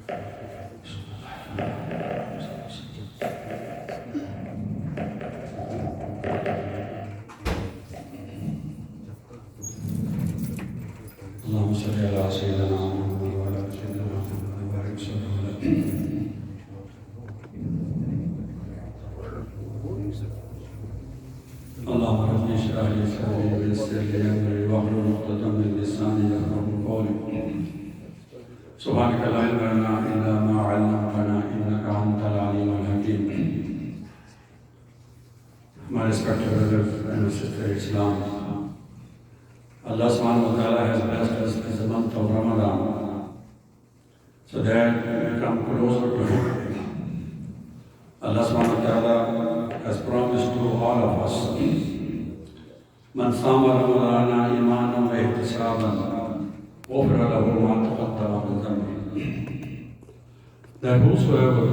اللهم صل على سيدنا محمد وعلى آل سيدنا محمد وبارك وسلم عليه. اللهم رب اشرح لي صدري ويسر لي امري واحلل عقدة من لساني يفقهوا قولي. سبحانك لا علم لنا الا ما علمتنا انك انت العليم الحكيم. My respected brothers and sisters in Islam, Allah subhanahu wa ta'ala has blessed us with the month of Ramadan, so that we come closer to Him. Allah subhanahu wa ta'ala has promised to all of us, Man sama Ramadana imanan wa ihtisaban ghufira lahu ma taqaddama min dhanbihi. That whosoever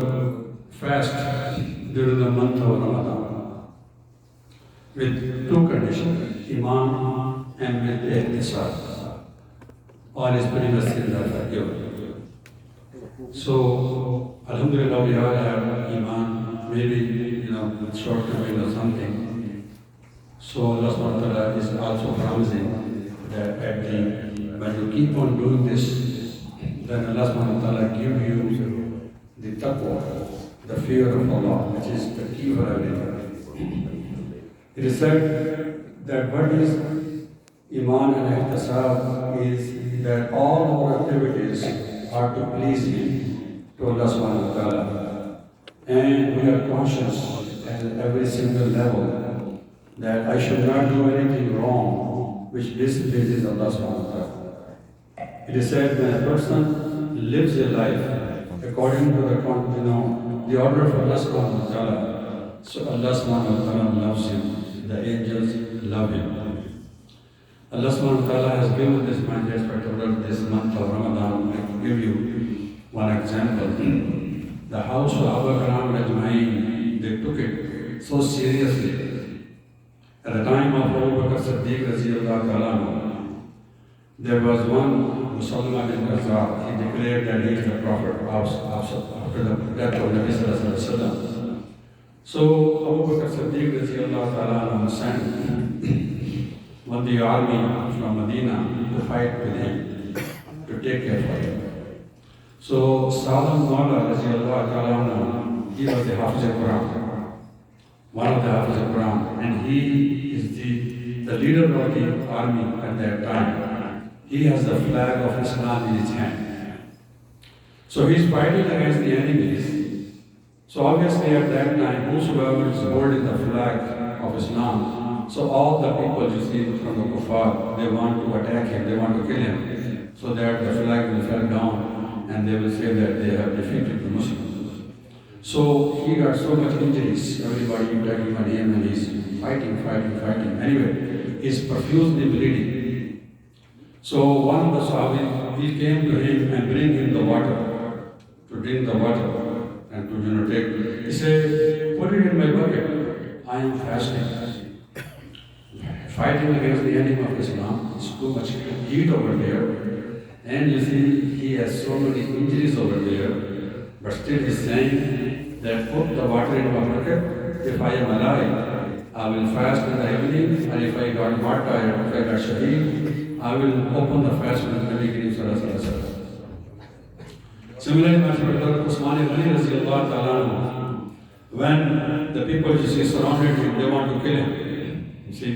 fasts during the month of Ramadan with two conditions, Iman and with ihtisab, all his previous sins are forgiven. So, Alhamdulillah, we all have Iman, maybe, shortcoming or something. So, Allah subhanahu wa ta'ala is also promising that when you keep on doing this, then Allah subhanahu wa ta'ala give you the taqwa, the fear of Allah, which is the key for everything. It is said that what is Iman and ihtisab is that all our activities are to please Him, to Allah subhanahu wa ta'ala. And we are conscious at every single level that I should not do anything wrong which displeases Allah subhanahu wa ta'ala. It is said when a person lives a life according to the order of Allah subhanahu wa ta'ala, so Allah subhanahu wa ta'ala loves him. The angels love him. Allah subhanahu wa ta'ala has given this this month of Ramadan. I can give you one example. The house of Abu Karam Ajmain, they took it so seriously. At the time of Abu Bakr Siddiq Raziyallahu Ta'ala, there was one Musalman bin Qazzar. He declared that he is the Prophet after the death of Nabi Sallallahu Alaihi Wasallam. So Abu Bakr Siddiq Raziyallahu Ta'ala sent one the army from Medina to fight with him, to take care of him. So Salam Mawla Raziyallahu Ta'ala, he was the Hafiz al-Quran, one of the Hafiz al-Quran, and he is the leader of the army at that time. He has the flag of Islam in his hand. So he is fighting against the enemies. So obviously at that time, whosoever is holding the flag of Islam, so all the people you see from the kuffar, they want to attack him, they want to kill him, so that the flag will fall down and they will say that they have defeated the Muslims. So he got so much injuries, everybody attacking on him and he's fighting. Anyway, he's profusely bleeding. So one of the Sahabis, he came to him and bring him the water, to drink the water. And to take, he said, put it in my bucket. I am fasting. Fighting against the enemy of Islam. It's too much heat over there. And you see, he has so many injuries over there. But still he's saying that put the water in my bucket. If I am alive, I will fast in the evening. And if I got martyred, if I got shaheed, I will open the fast with Nabi Kareem Sallallahu Alaihi Wasallam. Similarly, my brother Usman ibn Raziyallahu Ta'ala, when the people surrounded him, they want to kill him. You see?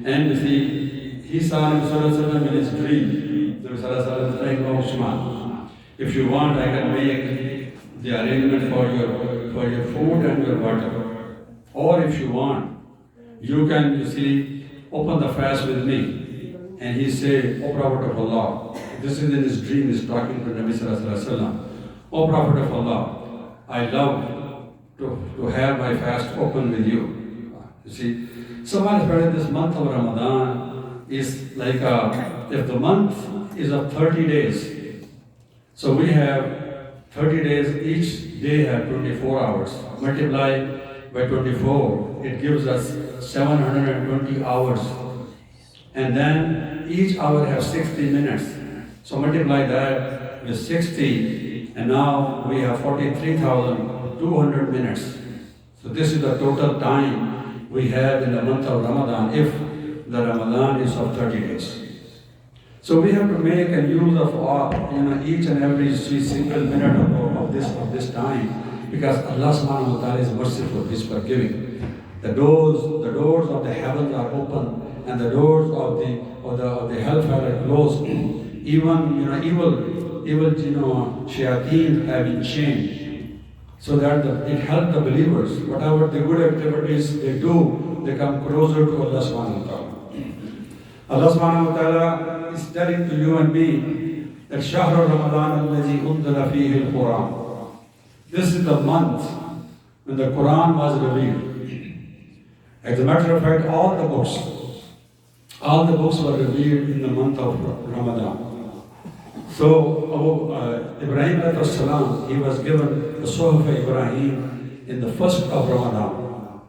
And you see, he saw Nabi Sallallahu Alaihi Wasallam in his dream. Nabi Sallallahu Alaihi Wasallam is saying, "Oh Usman, if you want, I can make the arrangement for your food and your water. Or if you want, you can, open the fast with me." And he said, "O Prophet of Allah," this is in his dream, he's talking to Nabi Sallallahu Alaihi Wasallam. "O Prophet of Allah, I love to have my fast open with you." You see, so what is this month of Ramadan is like if the month is of 30 days, so we have 30 days, each day have 24 hours. Multiply by 24, it gives us 720 hours. And then each hour has 60 minutes. So multiply that with 60, and now we have 43,200 minutes. So this is the total time we have in the month of Ramadan, if the Ramadan is of 30 days. So we have to make a use of all, each and every single minute of this time, because Allah subhanahu wa ta'ala is merciful, He is forgiving. The doors of the heavens are open, and the doors of the hellfire are closed. Even evil shayateen have been chained, so that it helps the believers. Whatever the good activities they do, they come closer to Allah subhanahu wa ta'ala. Allah subhanahu wa ta'ala is telling to you and me that Shahr Ramadan alladhi unzila fihi al-Quran. This is the month when the Quran was revealed. As a matter of fact, all the books were revealed in the month of Ramadan. So Ibrahim alayhi salam, he was given the Suhuf Ibrahim in the first of Ramadan.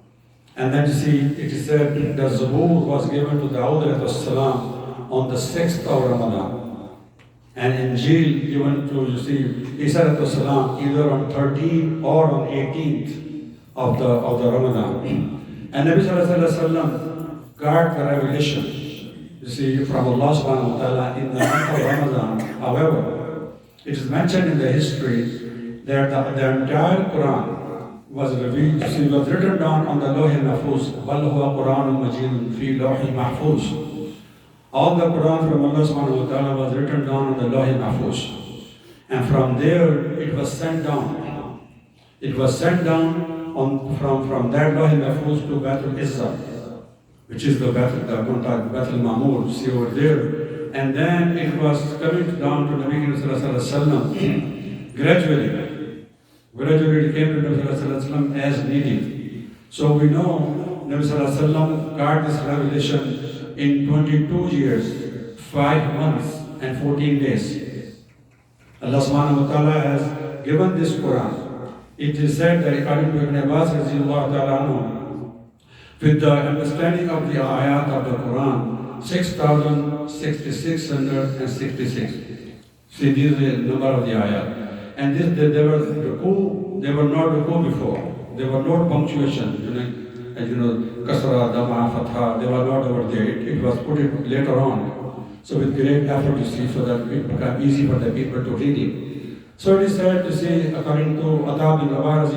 And then you see, it is said the Zabur was given to Dawood alayhi salam on the 6th of Ramadan. And Injil given to, Isa alayhi salam either on 13th or on 18th of the Ramadan. And Nabi sallallahu alayhi wa sallam got the revelation, from Allah subhanahu wa ta'ala in the month of Ramadan. However, it is mentioned in the history that the entire Quran was revealed, was written down on the Lawh Mahfuz. Bal huwa Quranun Majidun fi Lawh Mahfuz. All the Quran from Allah subhanahu wa ta'ala was written down on the Lawh Mahfuz. And from there it was sent down. It was sent down from that Lawh Mahfuz to Baitul Izzah, which is the Baitul Ma'mur, see over there. And then it was coming down to Nabi Sallallahu Alaihi Wasallam gradually. Gradually it came to Nabi Sallallahu Alaihi Wasallam as needed. So we know Nabi Sallallahu Alaihi Wasallam got this revelation in 22 years, 5 months and 14 days. Allah subhanahu wa ta'ala has given this Quran. It is said that according to Ibn Abbas, with the understanding of the ayat of the Quran, 6,666. See, this is the number of the ayat. And they were not ruku before. They were not punctuation, kasra, dama, fatha, they were not over there. It was put it later on. So with great effort, so that it became easy for the people to read it. So it is said to say, according to Atab bin Rabah,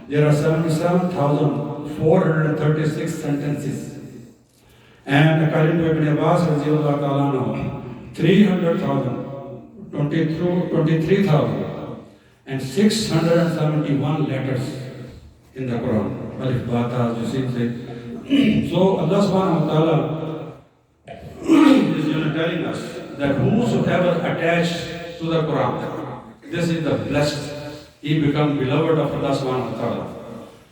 there are 77,436 sentences. And according to Ibn Abbas, 23,671 letters in the Quran. Alif, Bata, So Allah subhanahu wa ta'ala is telling us that whosoever attached to the Quran, this is the blessed. He become beloved of Allah subhanahu wa ta'ala.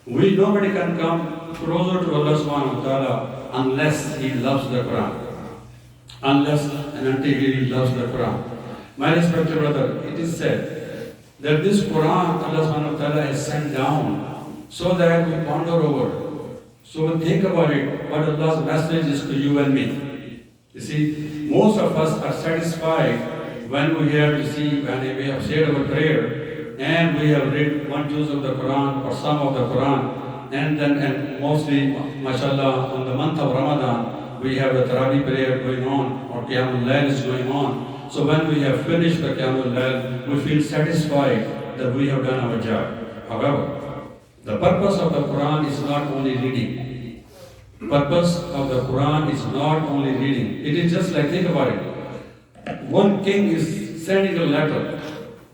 Nobody can come closer to Allah subhanahu wa ta'ala unless he loves the Quran. Unless and until he loves the Quran. My respected brother, it is said that this Quran Allah subhanahu wa ta'ala has sent down so that we ponder over. So we think about it, what Allah's message is to you and me. You see, most of us are satisfied when we have when we have said our prayer and we have read one juz of the Quran or some of the Quran, and mostly, mashallah, on the month of Ramadan, we have the Tarawih prayer going on or Qiyamul Layl is going on. So when we have finished the Qiyamul Layl, we feel satisfied that we have done our job. However, the purpose of the Quran is not only reading. The purpose of the Quran is not only reading. It is just like, think about it. One king is sending a letter.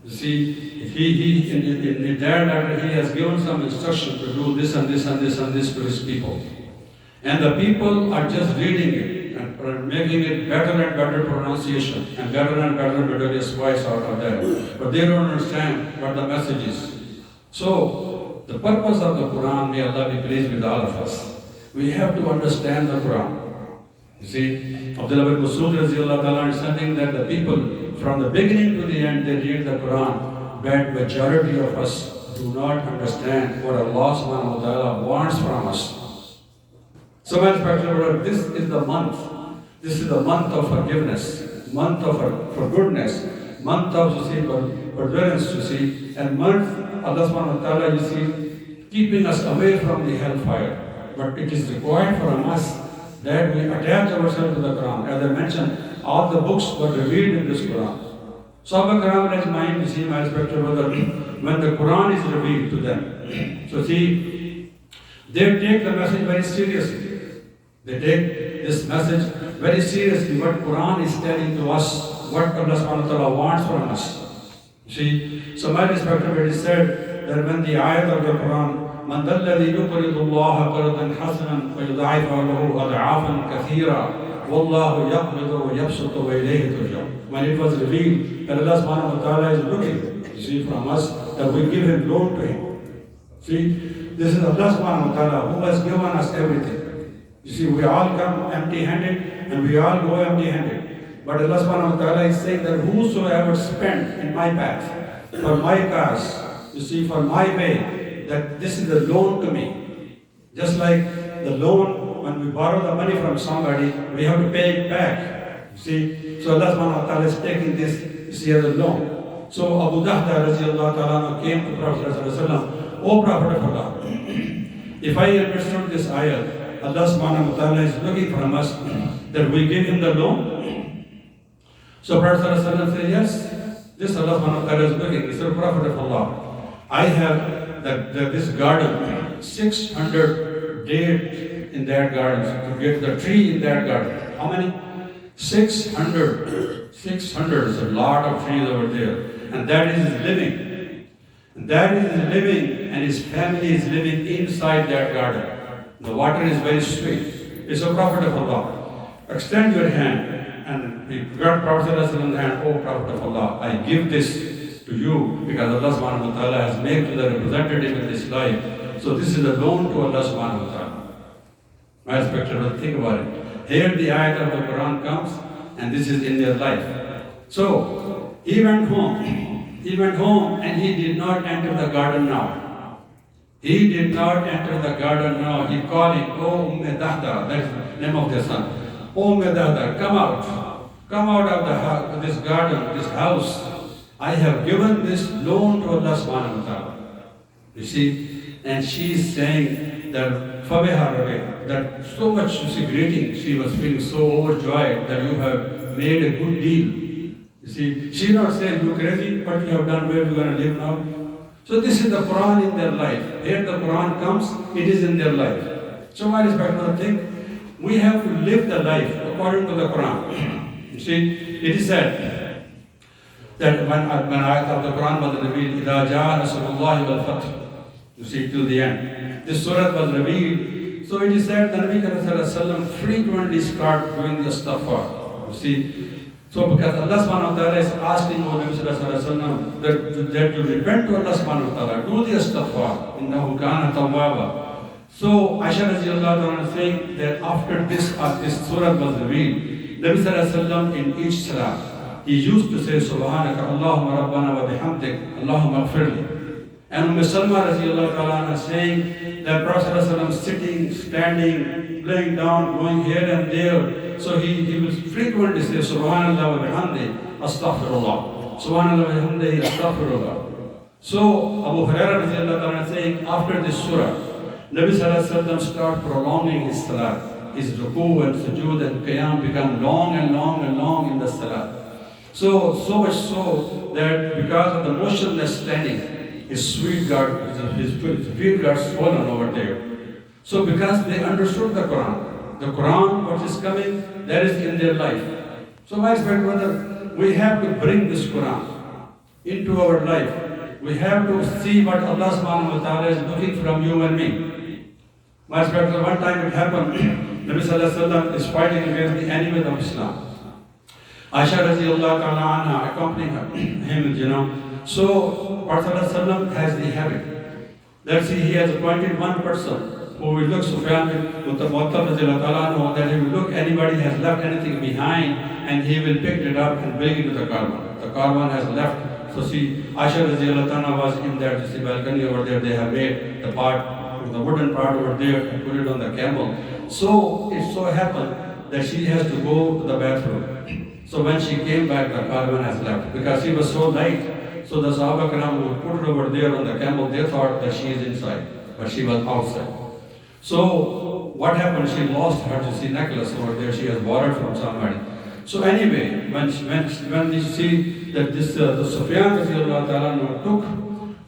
You see, he in that letter he has given some instruction to do this and this and this and this to his people. And the people are just reading it and making it better and better pronunciation and better melodious voice out of that. But they don't understand what the message is. So, the purpose of the Quran, may Allah be pleased with all of us. We have to understand the Quran. You see, Abdullah bin Masud is something that the people, from the beginning to the end, they read the Quran, but majority of us do not understand what Allah subhanahu wa ta'ala wants from us. So, my respected brother, this is the month of forgiveness. month of forgiveness, month of, forbearance, and month, Allah subhanahu wa ta'ala, keeping us away from the hellfire. But it is required from us that we attach ourselves to the Quran. As I mentioned, all the books were revealed in this Quran. Sahaba Karam had mind, my respected brother, when the Quran is revealed to them. They take the message very seriously. They take this message very seriously, what Quran is telling to us, what Allah subhanahu wa ta'ala wants from us. So my respected brother said that when the ayat of the Quran, من ذا الذي يقرض الله قرضا حسنا فيضاعفه له أضعافا كثيرا والله يقبض ويبسط وإليه ترجعون. When it was revealed that Allah subhanahu wa ta'ala is looking, from us, that we give him loan to him. This is Allah subhanahu wa ta'ala who has given us everything. We all come empty-handed and we all go empty-handed. But Allah subhanahu wa ta'ala is saying that whosoever spent in my path, for my cause, for my way, that this is the loan to me. Just like the loan, when we borrow the money from somebody, we have to pay it back. So Allah subhanahu wa ta'ala is taking this, as a loan. So Abu Dahda radiallahu ta'ala came to Prophet sallallahu, O Prophet of Allah, if I understood this ayah, Allah subhanahu wa ta'ala is looking from us that we give him the loan. So Prophet sallallahu said, yes, this Allah subhanahu wa ta'ala is looking. He said, Prophet of Allah, I have this garden, 600 dates in that garden, to get the tree in that garden. How many? 600. 600 is a lot of trees over there. And that is living. That is living, and his family is living inside that garden. The water is very sweet. It's a Prophet of Allah. Extend your hand. And he got Prophet in the hand, O Prophet of Allah, I give this to you because Allah subhanahu wa ta'ala has made you the representative in this life. So this is a loan to Allah subhanahu wa ta'ala. My respected brother, think about it. Here the ayat of the Quran comes and this is in their life. So he went home and he did not enter the garden now. He did not enter the garden now. He called him, O Dahda, that's the name of their son. O Dahda, come out. Come out of this garden, this house. I have given this loan to Allah subhanahu wa ta'ala. And she is saying that that so much greeting, she was feeling so overjoyed that you have made a good deal. She not saying, you crazy, what you have done, where you going to live now? So this is the Quran in their life. Here the Quran comes, it is in their life. So my respectful thing, we have to live the life according to the Quran. It is said that when ayat of the Quran was revealed, إِذَا جَاءَ نَصْرُ اللَّهِ وَالْفَتْحُ, till the end. This surah was revealed. So it is said that Nabi Sallallahu frequently start doing the astaghfar. So because Allah subhanahu wa ta'ala is asking Nabi Sallallahu that you repent to Allah subhanahu wa ta'ala, do the astaghfar, إِنَّهُ كَانَ تَوَّابًا. So Aisha radiallahu ta'ala is saying that after this surah was revealed, Nabi Sallallahu in each salah, he used to say, Subhanaka Allahumma Rabbana wa bihamdik, Allahumma gfirli. And Salma radiallahu ta'ala saying that Prophet sitting, standing, laying down, going here and there. So he will frequently say, Subhanallah wa bihamdi, astaghfirullah. Subhanallah wa bihamdi, astaghfirullah. So Abu Hurairah radiallahu ta'ala saying, after this surah, Nabi Sallallahu start prolonging his salah. His ruku and sujood and qiyam become long and long and long in the salah. So much so that because of the motionless standing, his feet got swollen over there. So because they understood the Quran, what is coming, that is in their life. So my respected brother, we have to bring this Quran into our life. We have to see what Allah subhanahu wa ta'ala is looking from you and me. My respected brother, one time it happened, Nabi Sallallahu Alaihi Wasallam is fighting against the enemies of Islam. Aisha radiallahu ta'ala anha accompanying him, So Prophet ﷺ has the habit. Let's see, he has appointed one person who will look Sufyan bin Mu'attab radiallahu ta'ala anhu, that he will look, anybody has left anything behind, and he will pick it up and bring it to the caravan. The caravan has left. So see, Aisha radiallahu ta'ala was in that balcony over there. They have made the wooden part over there and put it on the camel. So it so happened that she has to go to the bathroom. So when she came back, the caravan has left because she was so light. So the Sahaba Karam who put her over there on the camel, they thought that she is inside, but she was outside. So what happened? She lost her necklace over there. She has borrowed from somebody. So anyway, when you see that this the Sufyan radiallahu ta'ala took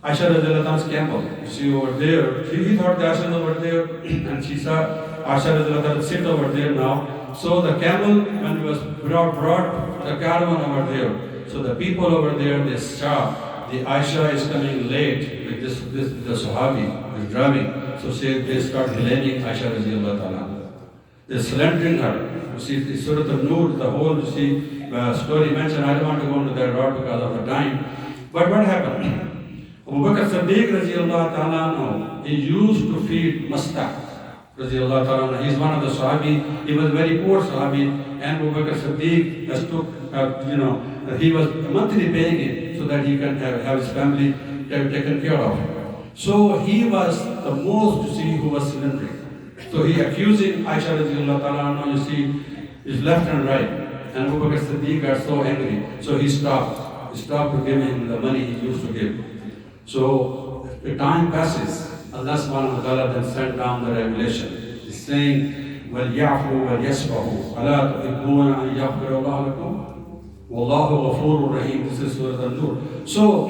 Aisha radiallahu ta'ala's camel, you see over there, he thought that Aisha was over there, and she saw Aisha radiallahu ta'ala sit over there now. So the camel, when it was brought the caravan over there, so the people over there, they saw the Aisha is coming late with the Sahabi is driving. So they start blaming Aisha radiallahu ta'ala. They're slandering her. You see, the Surah An-Nur, the whole, story mentioned. I don't want to go into that route because of the time. But what happened? Abu Bakr Siddiq radiallahu ta'ala, he used to feed Mustaq radiallahu ta'ala. He's one of the Sahabi. He was a very poor Sahabi. And Abu Bakr Siddiq has took, he was monthly paying him so that he can have his family taken care of. So he was the most, who was slandering. So he accusing Aisha radiallahu ta'ala, his left and right. And Abu Bakr Siddiq got so angry. So he stopped. He stopped to give him the money he used to give. So the time passes. Allah subhanahu wa ta'ala then sent down the revelation. He's saying, وَلْيَعْفُوا وَلْيَسْفَحُوا أَلَا تُحِبُّونَ أَنْ يَغْفِرَ اللَّهُ لَكُمْ وَاللَّهُ غَفُورٌ رَحِيمٌ. This is Surah An-Nur. So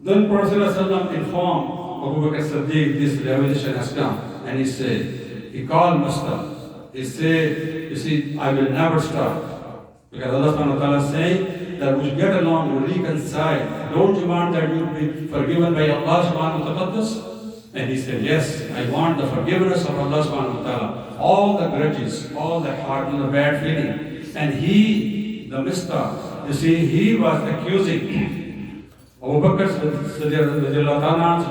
then Prophet ﷺ informed Abu Bakr Siddiq this revelation has come. And he called Mustaq. He said, you see, I will never stop. Because Allah subhanahu wa ta'ala is saying that we get along, we reconcile. Don't you want that you be forgiven by Allah subhanahu wa ta'ala? And he said, yes, I want the forgiveness of Allah subhanahu wa ta'ala. All the grudges, all the heart and the bad feeling. And he, the Mustaq, you see, he was accusing Abu Bakr's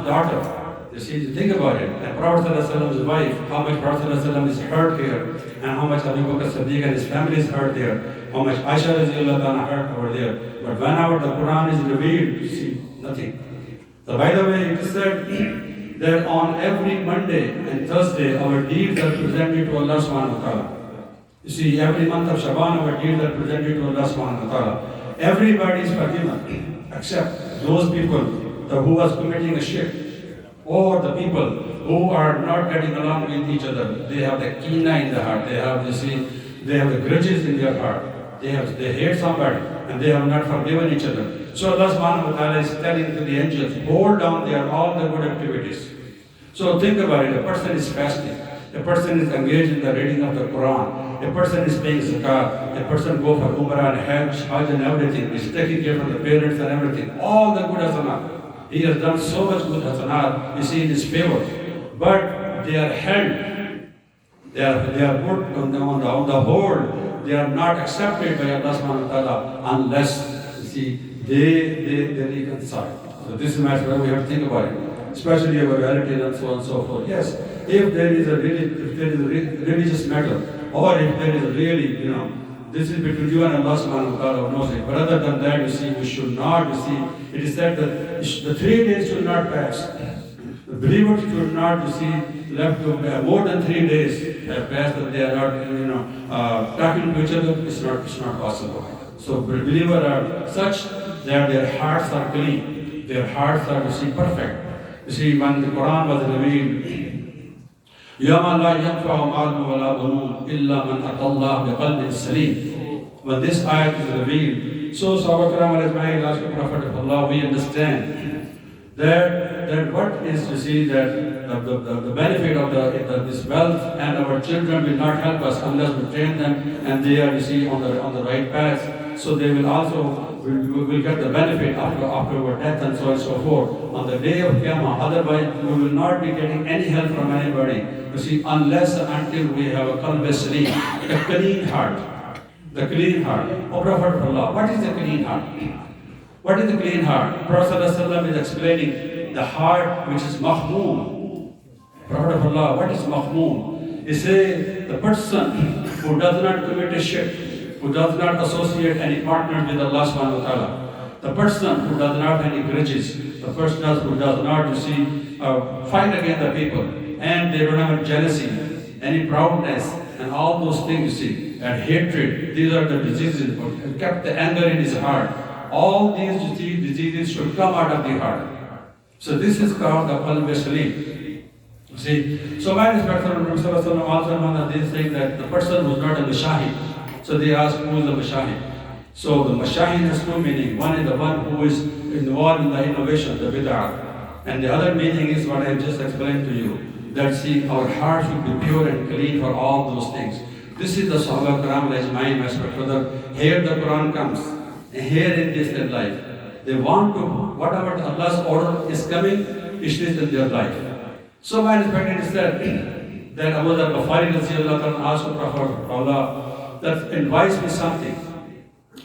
daughter. You see, think about it. And Prophet ﷺ's wife, how much Prophet ﷺ is hurt here, and how much Abu Bakr Siddiq and his family is hurt there, how much Aisha radiallahu ta'ala hurt over there. But whenever the Quran is revealed, you see, nothing. So by the way, it is said that on every Monday and Thursday, our deeds are presented to Allah subhanahu wa ta'ala. You see, every month of Shaban, our deeds are presented to Allah subhanahu wa ta'ala. Everybody is forgiven, except those people who was committing a shirk, or the people who are not getting along with each other. They have the kina in the heart. They have the grudges in their heart. They hate somebody and they have not forgiven each other. So Allah subhanahu wa ta'ala is telling to the angels, hold down all the good activities. So think about it. A person is fasting. A person is engaged in the reading of the Quran. A person is paying zakat. A person goes for umrah and hajj and everything. He's taking care of the parents and everything. All the good hasanat. He has done so much good hasanat, you see, in his favor. But they are held. They are put on the hold. They are not accepted by Allah subhanahu wa ta'ala unless, you see, they reconcile. So this is a matter we have to think about it. Especially about relatives and so on and so forth. Yes, if there is a religious matter, or if there is a really, this is between you and Allah subhanahu wa ta'ala who knows it. But other than that, you see, we should not, it is said that the 3 days should not pass. The believers should not, left to more than 3 days have passed that they are not, talking to each other. It's not possible. So believers are such that their hearts are clean. Their hearts are, perfect. You see, when the Quran was revealed, يَوْمَ لَا يَنْفَعُ مَالٌ وَلَا بَنُونَ إِلَّا مَنْ أَتَى اللَّهَ بِقَلْبٍ سَلِيمٍ. When this ayat is revealed, so Sahaba Karam al-Ajma'in asked the Prophet of Allah, we understand that what is, that the benefit of this wealth and our children will not help us unless we train them and they are, on the right path. So they will also will get the benefit after our death and so on and so forth. On the day of Qiyamah, otherwise we will not be getting any help from anybody. Unless and until we have a qalb salim, a clean heart. The clean heart. O Prophet of Allah, what is the clean heart? What is the clean heart? Prophet ﷺ is explaining the heart which is mahmoom. Prophet of Allah, what is mahmoom? He says the person who does not commit a shirk, who does not associate any partner with Allah subhanahu wa ta'ala. The person who does not have any grudges, the person who does not, fight against the people, and they don't have jealousy, any proudness, and all those things, and hatred. These are the diseases. But kept the anger in his heart. All these diseases should come out of the heart. So this is called the qalb salim. See, so my respected Prophet also one of these saying that the person who is not a mashahid. So they ask who is the mashahid. So the mashahid has two meanings. One is the one who is involved in the innovation, the bid'ah. And the other meaning is what I just explained to you. That see, our heart should be pure and clean for all those things. This is the Sahaba Quran Ajmain, my respected brother. Here the Quran comes. And here in this their life. They want to, whatever Allah's order is coming, it is in their life. So my respected is that Abu Dhar Ghafari asked the Prophet Allah, that advise me something.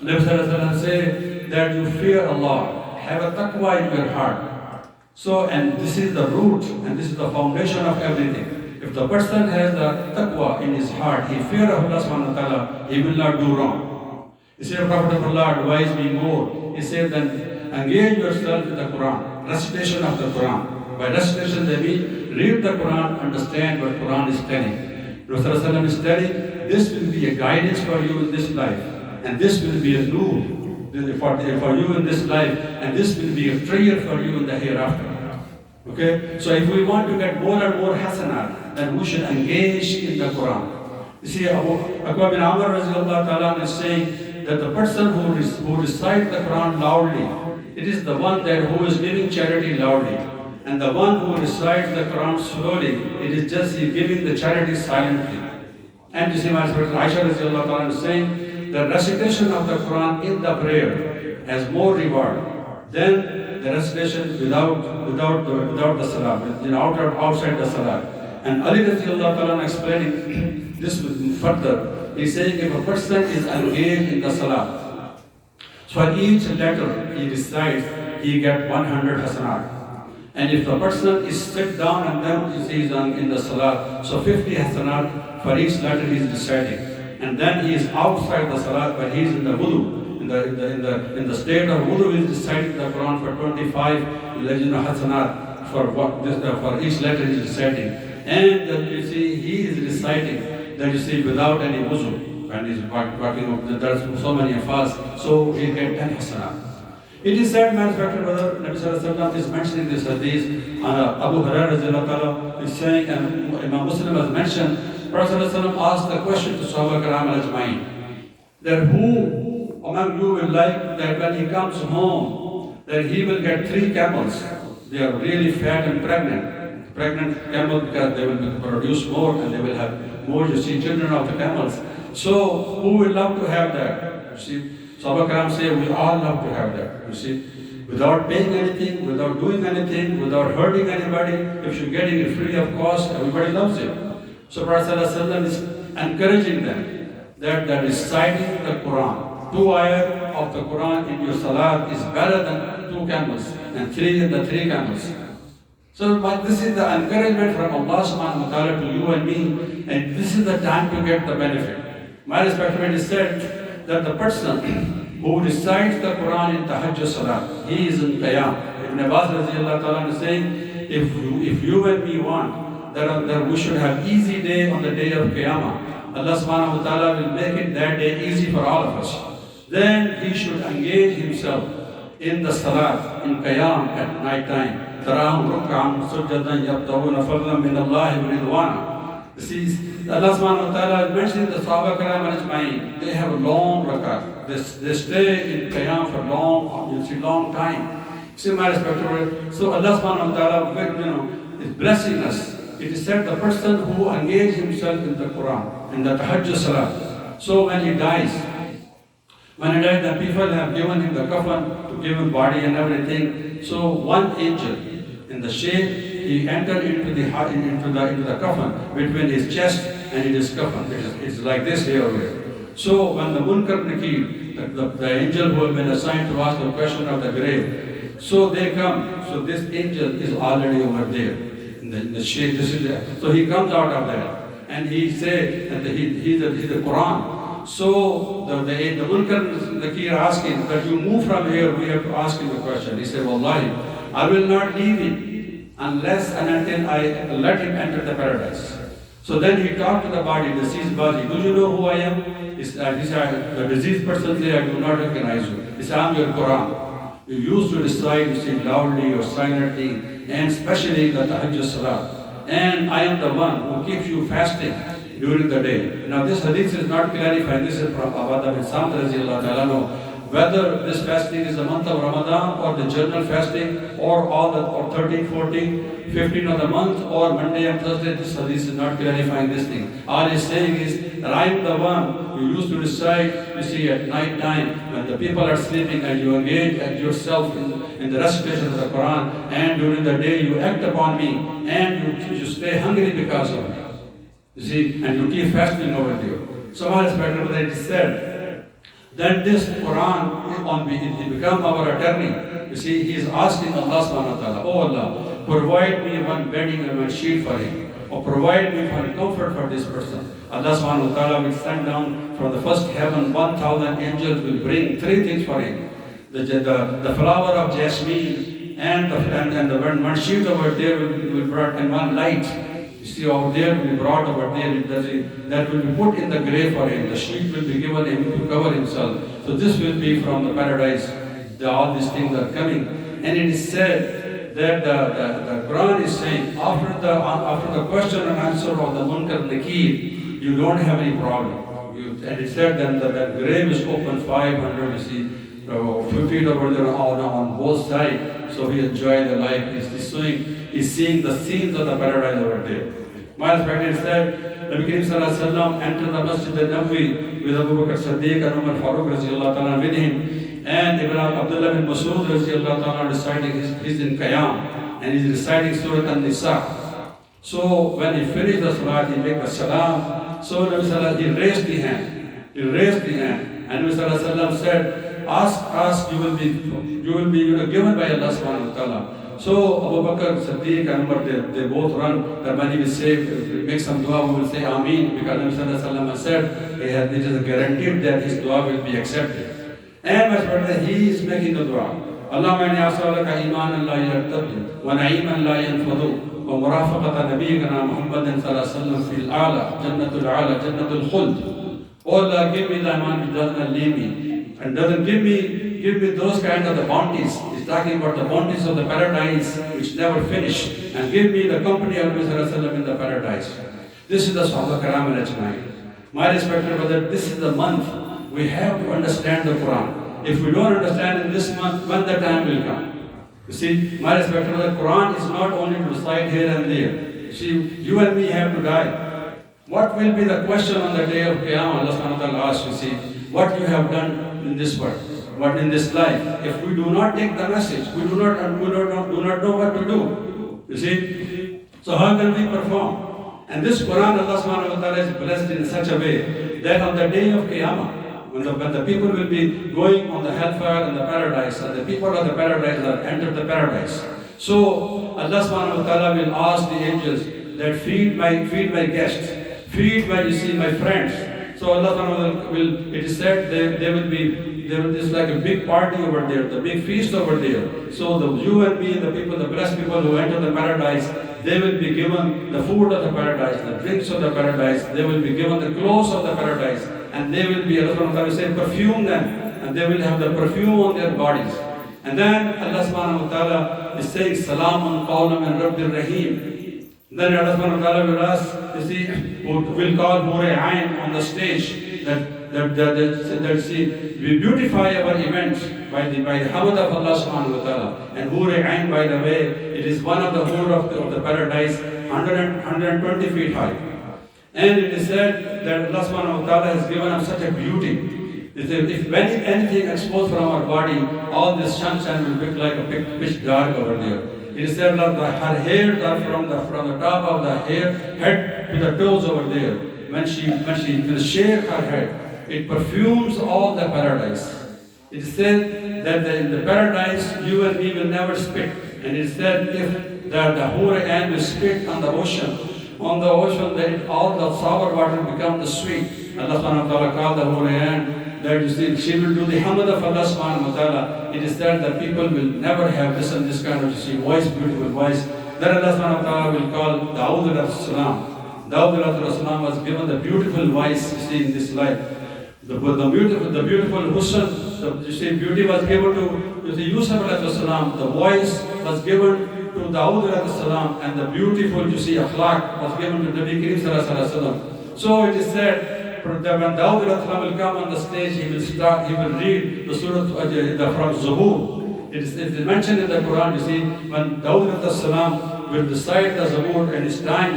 Nabi Sallallahu Alaihi Wasallam say that you fear Allah, have a taqwa in your heart. So, and this is the root, and this is the foundation of everything. If the person has the taqwa in his heart, he fear of Allah subhanahu wa ta'ala, he will not do wrong. He said, Prophet of Allah, advise me more. He said, then engage yourself with the Quran, recitation of the Quran. By recitation, they mean read the Quran, understand what Quran is telling. Rasulullah is telling, this will be a guidance for you in this life, and this will be a nur for you in this life, and this will be a prayer for you in the hereafter. Okay? So if we want to get more and more hasanat, then we should engage in the Quran. You see, Aqwa bin Amr is saying that the person who recites the Quran loudly, it is the one that who is giving charity loudly. And the one who recites the Quran slowly, it is just he giving the charity silently. And you see, my friend Aisha is saying the recitation of the Quran in the prayer has more reward than the recitation without the salah, outside the salah. And Ali explaining this further, he's saying if a person is engaged in the salah, so for each letter he recites, he gets 100 hasanat. And if the person is sit down and then he is in the salah, so 50 hasanat for each letter he is reciting. And then he is outside the salat, but he is in the wudu. In the state of wudu, he is reciting the Quran for 25 hasanat for each letter he is reciting. And you see, he is reciting that you see without any wudu. When he is walking, there are so many of us, so he gets 10 hasanat. It is said, my respected brother, Nabi Sallallahu Alaihi Wasallam is mentioning this hadith. Abu Hurairah is saying, and Imam Muslim has mentioned, Prophet ﷺ asked the question to Sahaba Karam Ajmain, that who among you will like that when he comes home, that he will get 3 camels. They are really fat and pregnant. Pregnant camels because they will produce more and they will have more, you see, children of the camels. So who will love to have that? You see, Sahaba Karam say, we all love to have that. You see, without paying anything, without doing anything, without hurting anybody, if you're getting it free of cost, everybody loves it. So Prophet ﷺ is encouraging them that reciting the Quran, 2 ayat of the Quran in your salat is better than 2 camels and 3 in the 3 camels. So but this is the encouragement from Allah subhanahu wa ta'ala to you and me, and this is the time to get the benefit. My respected is said that the person who recites the Quran in tahajjud salat, he is in qiyam. Ibn Abbas radiallahu ta'ala is saying, if you and me want that we should have easy day on the day of Qiyamah, Allah subhanahu wa ta'ala will make it that day easy for all of us. Then he should engage himself in the salat, in Qiyam at night time. Tarahum ruk'am sujjadan yabtahuna fadlan min Allah ridwana. This is Allah subhanahu wa ta'ala mentioning the Sahaba Karam Ajmain. They have a long rakat. They stay in Qiyam for long time. See my respected. So Allah subhanahu wa ta'ala, is blessing us. It is said the person who engages himself in the Quran, in the tahajjud salah. So when he dies, the people have given him the kafan to give him body and everything. So one angel in the shape, he entered into the kafan between his chest and his kafan. It's like this here. So when the Munkar Nakir, the angel who has been assigned to ask the question of the grave, so they come. So this angel is already over there. In the shade, so he comes out of that and he said that he's the Quran. So the Munkar Nakir asking that you move from here, we have to ask him the question. He said, Wallahi, I will not leave him unless and until I let him enter the paradise. So then he talked to the body, the diseased body. Do you know who I am? He said, the diseased person said, I do not recognize you. He said, I'm your Quran. You used to recite, you say loudly or silently, and especially the Tahajjud Salah. And I am the one who keeps you fasting during the day. Now this hadith is not clarified. This is from Abada bin Samit radiallahu ta'ala, whether this fasting is the month of Ramadan or the general fasting or all the or 13, 14, 15 of the month or Monday and Thursday. This hadith is not clarifying this thing. All he's saying is that I am the one you used to recite, you see, at night time when the people are sleeping and you engage at yourself in the recitation of the Quran, and during the day you act upon me and you stay hungry because of me. You see, and you keep fasting over there. So Allah subhanahu wa ta'ala said, then this Quran, it become our attorney. You see, he is asking Allah subhanahu wa ta'ala, oh Allah, provide me one bedding and one sheet for him, or provide me one comfort for this person. Allah subhanahu wa ta'ala will send down from the first heaven 1,000 angels will bring three things for him. The flower of jasmine and the one sheet over there will be brought, and one light. You see, over there will be brought over there, that will be put in the grave for him. The sheet will be given him to cover himself. So this will be from the paradise. All these things are coming. And it is said that the Quran is saying, after the question and answer of the Munkar Nakir, you don't have any problem. And it said that the grave is open 500, you see, 50 feet over there on both sides. So he enjoyed the life. He's seeing the scenes of the paradise over there. My husband said, Nabi Karim Sallallahu Alaihi Wasallam entered the Masjid al-Nabawi with Abu Bakr Siddiq and Umar Farooq radiallahu ta'ala with him. And Ibn Abdullah bin Masud radiallahu ta'ala reciting, he's in Qiyam, and he's reciting Surah An-Nisa. So when he finished the Salat, he made the Salam. So Nabi Sallallahu he raised the hand. And Nabi Sallallahu Alaihi Wasallam said, ask, you will be given by Allah subhanahu wa ta'ala. So Abu Bakr, Siddiq and Umar, they both run. The money will say, make some dua, we will say Ameen, because Nabi Sallallahu Alaihi Wasallam said, it is guaranteed that his dua will be accepted. And my brother, he is making the dua. Allahumma inni as'aluka imanan la yartabid, wa na'iman la yanfadu, wa murafaqata nabiyyina Muhammadin sallallahu alaihi wasallam fil a'la, jannatul khuld. Oh Allah, give me the iman which does not leave me, and doesn't give me those kind of the bounties. He's talking about the bounties of the paradise which never finish, and give me the company of Nabi sallallahu alaihi wasallam in the paradise. This is the Sahaba Karam al-Ajma'in. My respected brother, this is the month we have to understand the Quran. If we don't understand in this month, when the time will come. You see, my respected brother, Quran is not only to recite here and there. You see, you and me have to die. What will be the question on the day of Qiyamah? Allah subhanahu wa ta'ala asks, you see, what you have done in this world, what in this life. If we do not take the message, we do not know what to do. You see? So how can we perform? And this Quran, Allah subhanahu wa ta'ala is blessed in such a way that on the day of Qiyamah, when the people will be going on the hellfire and the paradise, and the people of the paradise are entered the paradise. So Allah subhanahu wa ta'ala will ask the angels that feed my guests, feed my, you see, my friends. So Allah subhanahu wa ta'ala will, it is said there will is like a big party over there, the big feast over there. So you and me, the people, the blessed people who enter the paradise, they will be given the food of the paradise, the drinks of the paradise, they will be given the clothes of the paradise, and they will be, Allah subhanahu wa ta'ala will say, perfume them, and they will have the perfume on their bodies. And then Allah subhanahu wa ta'ala is saying, Salamun qawlan min Rabbir Rahim. Then Allah subhanahu wa ta'ala will ask, you see, will call Hore Ain on the stage, that see, we beautify our events by the hamd of Allah subhanahu wa ta'ala. And Hore Ain, by the way, it is one of the hur of the paradise, 120 feet high. And it is said that Allah subhanahu wa ta'ala has given us such a beauty. If anything exposed from our body, all this sunshine will look like a pitch dark over there. It is said that her hairs are from the top of the head to the toes over there. When she will shake her head, it perfumes all the paradise. It is said that in the paradise, you and me will never spit. And it is said if the Hore Ain will spit on the ocean, then all the sour water become the sweet. Allah subhanahu wa ta'ala called the Hore Ain, that you see, she will do the hamd of Allah subhanahu wa ta'ala. It is said that people will never have this kind of, you see, voice, beautiful voice. Then Allah subhanahu wa ta'ala will call Dawood alayhi salam. Dawud was given the beautiful voice you see in this life. The beautiful husn, you see, beauty was given to Yusuf salam. The voice was given to Dawud salam, and the beautiful, you see, akhlaq was given to Nabi Kareem sallallahu alaihi wasallam. So it is said that when Dawud will come on the stage, he will read the surah from Zabur. It is mentioned in the Quran, you see, when Dawud salam will recite the Zabur and it's time,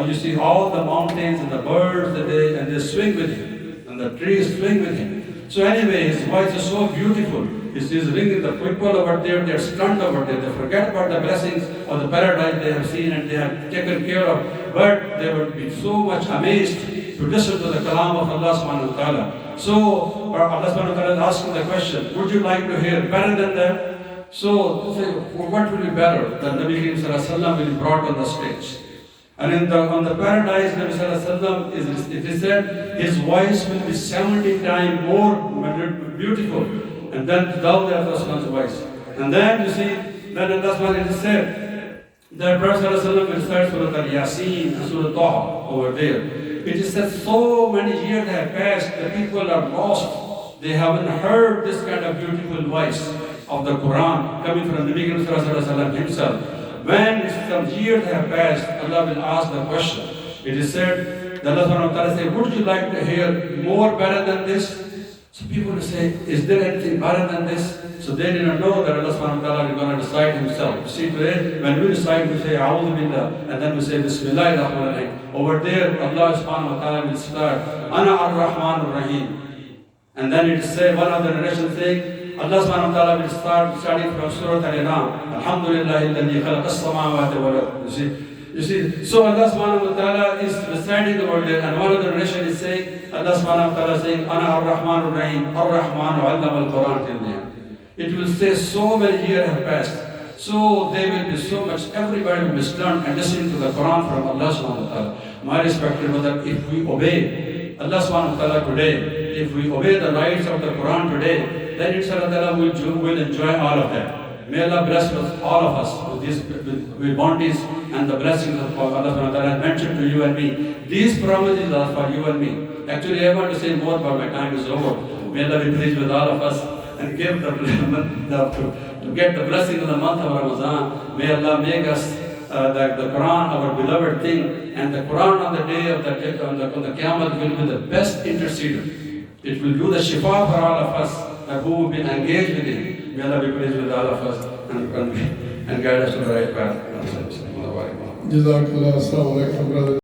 you see all the mountains and the birds and they swing with him. The trees swing with him. So anyway, his voice is so beautiful. He's ringing the people over there, they're stunned over there. They forget about the blessings of the paradise they have seen and they have taken care of. But they would be so much amazed to listen to the kalam of Allah subhanahu wa ta'ala. So Allah subhanahu wa ta'ala is asking the question, would you like to hear better than that? So say, what will be better? That Nabi Kareem sallallahu alaihi wasallam will be brought on the stage. And on the paradise, Nabi sallallahu alaihi wasallam it is said his voice will be 70 times more beautiful. And then Dawud Allah's voice. And then you see, then Allah subhanahu it is said that Prophet sallallahu alaihi wasallam will recite Surah Al-Yasin and Surah Taha over there. It is said so many years have passed, the people are lost. They haven't heard this kind of beautiful voice of the Quran coming from the Nabi Kareem sallallahu alaihi wasallam himself. When some years have passed, Allah will ask the question. It is said, Allah subhanahu wa ta'ala says, would you like to hear more better than this? So people will say, is there anything better than this? So they didn't know that Allah subhanahu wa ta'ala is going to recite himself. See today, when we recite, we say, A'udhu Billah, and then we say, Bismillah ar-Rahman ar-Rahim. Over there, Allah subhanahu wa ta'ala will start, Ana ar-Rahman ar-Rahim. And then it is said, one of the narrations saying, Allah subhanahu wa ta'ala will start studying from Surah Al-An'am. Alhamdulillah, alladhi khalaqa as-samawati wal ard. You see, so Allah subhanahu wa ta'ala is reciting over there, and one of the narration is saying, Allah subhanahu wa ta'ala is saying, Ana ar-Rahman ar-Rahim, ar-Rahman allama al-Quran till the end. It will say so many years have passed. So they will be so much, everybody will be stunned and listening to the Quran from Allah subhanahu wa ta'ala. My respected brother, if we obey Allah subhanahu wa ta'ala today, if we obey the rights of the Quran today, then inshallah will enjoy all of that. May Allah bless us, all of us with bounties and the blessings of Allah subhanahu wa ta'ala mentioned to you and me. These promises are for you and me. Actually, I want to say more, but my time is over. May Allah be pleased with all of us and give to get the blessing of the month of Ramadan. May Allah make us the Quran our beloved thing, and the Quran on the day of on the Qiyamah will be the best interceder. It will do the shifa for all of us who will be engaged with him. May Allah be pleased with all of us and guide us to the right path. Jazakallah, assalamu alaikum, brother.